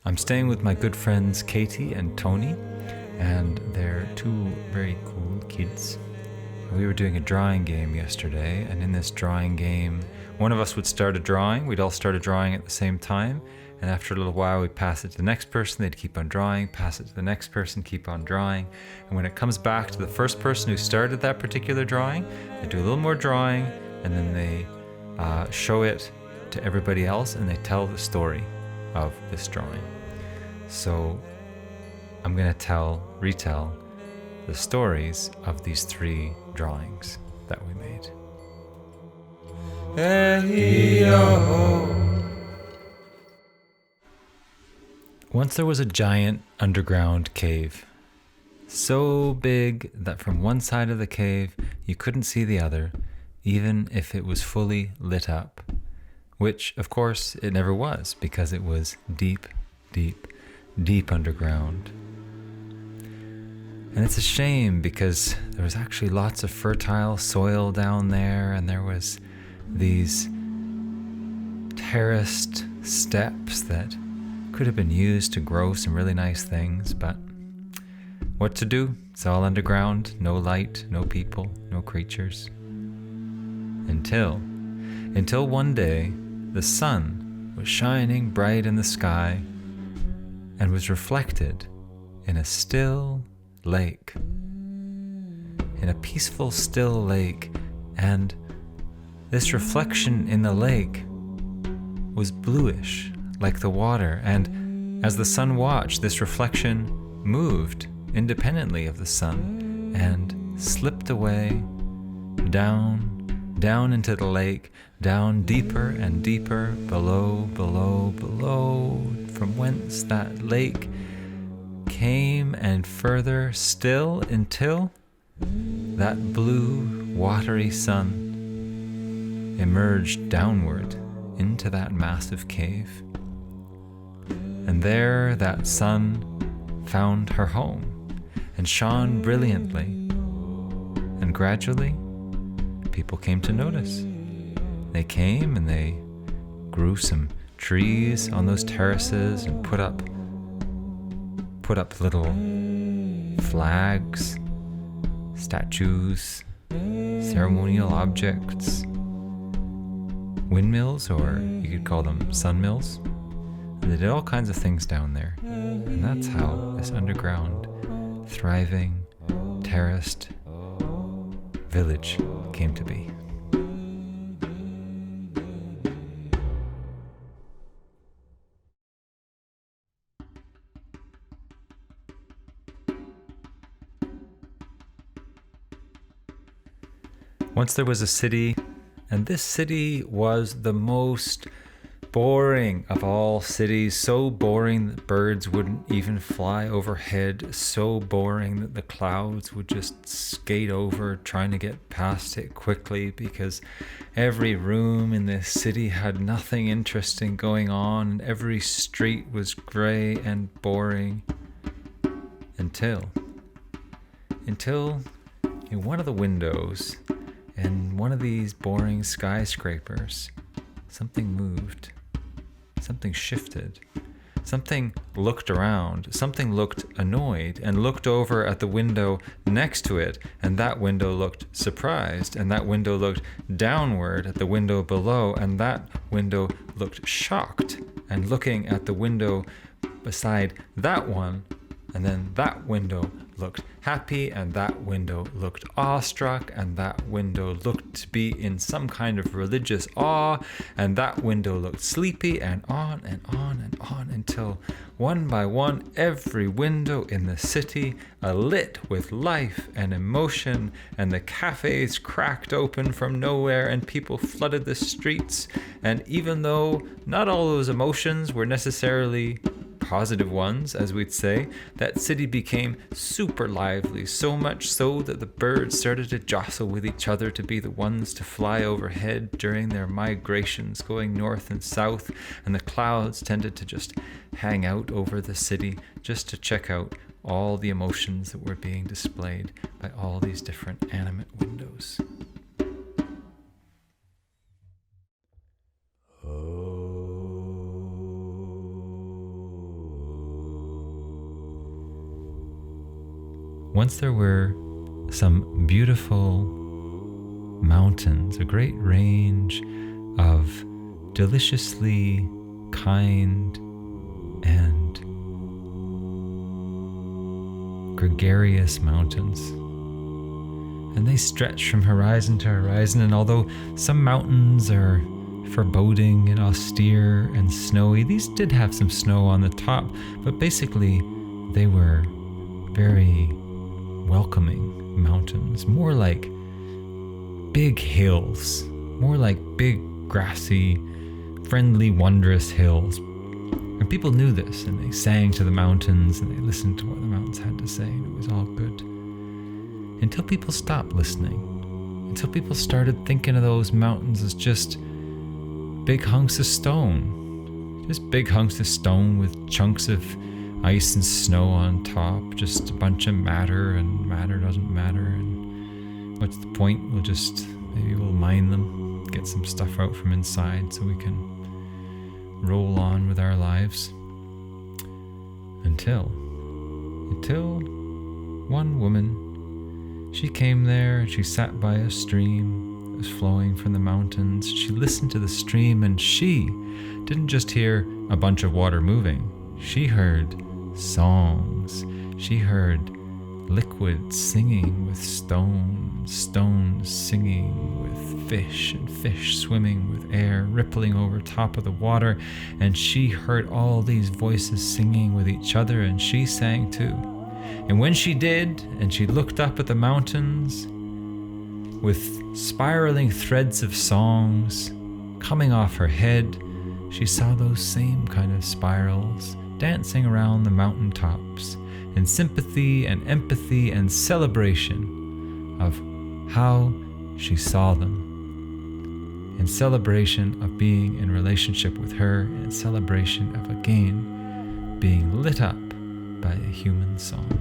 I'm staying with my good friends Katie and Tony, and they're two very cool kids. We were doing a drawing game yesterday, and in this drawing game, one of us would start a drawing. We'd all start a drawing at the same time, and after a little while, we'd pass it to the next person. They'd keep on drawing, pass it to the next person, keep on drawing. And when it comes back to the first person who started that particular drawing, they do a little more drawing, and then they show it to everybody else, and they tell the story of this drawing. So I'm going to retell the stories of these three drawings that we made. Once there was a giant underground cave, so big that from one side of the cave you couldn't see the other, even if it was fully lit up, which of course it never was, because it was deep, deep, deep underground. And it's a shame, because there was actually lots of fertile soil down there, and there was these terraced steps that could have been used to grow some really nice things, but what to do? It's all underground, no light, no people, no creatures. Until one day, the sun was shining bright in the sky and was reflected in a still lake, in a peaceful still lake, and this reflection in the lake was bluish like the water, and as the sun watched, this reflection moved independently of the sun and slipped away down into the lake, down deeper and deeper, below, from whence that lake came, and further still, until that blue, watery sun emerged downward into that massive cave. And there that sun found her home and shone brilliantly. And gradually, people came to notice. They came and they grew some trees on those terraces and put up little flags, statues, ceremonial objects, windmills, or you could call them sunmills. And they did all kinds of things down there. And that's how this underground, thriving, terraced village came to be. Once there was a city, and this city was the most boring of all cities, so boring that birds wouldn't even fly overhead, so boring that the clouds would just skate over trying to get past it quickly, because every room in this city had nothing interesting going on, and every street was gray and boring, until in one of the windows in one of these boring skyscrapers, something moved. Something shifted. Something looked around. Something looked annoyed and looked over at the window next to it, and that window looked surprised, and that window looked downward at the window below, and that window looked shocked, and looking at the window beside that one, and then that window looked happy, and that window looked awestruck, and that window looked to be in some kind of religious awe, and that window looked sleepy, and on and on and on, until one by one every window in the city alit with life and emotion, and the cafes cracked open from nowhere, and people flooded the streets. And even though not all those emotions were necessarily positive ones, as we'd say, that city became super lively, so much so that the birds started to jostle with each other to be the ones to fly overhead during their migrations going north and south, and the clouds tended to just hang out over the city just to check out all the emotions that were being displayed by all these different animate windows. once there were some beautiful mountains, a great range of deliciously kind and gregarious mountains. And they stretch from horizon to horizon, and although some mountains are foreboding and austere and snowy, these did have some snow on the top, but basically they were very welcoming mountains, more like big hills, more like big grassy, friendly, wondrous hills. And people knew this, and they sang to the mountains, and they listened to what the mountains had to say, and it was all good. Until people stopped listening. Until people started thinking of those mountains as just big hunks of stone. Just big hunks of stone with chunks of ice and snow on top. Just a bunch of matter, and matter doesn't matter. And what's the point? Maybe we'll mine them, get some stuff out from inside so we can roll on with our lives. Until one woman, she came there and she sat by a stream that was flowing from the mountains. She listened to the stream, and she didn't just hear a bunch of water moving. She heard songs. She heard liquid singing with stones, stones singing with fish, and fish swimming with air rippling over top of the water. And she heard all these voices singing with each other, and she sang too. And when she did, and she looked up at the mountains with spiraling threads of songs coming off her head, she saw those same kind of spirals dancing around the mountaintops in sympathy and empathy and celebration of how she saw them, in celebration of being in relationship with her, in celebration of again being lit up by a human song.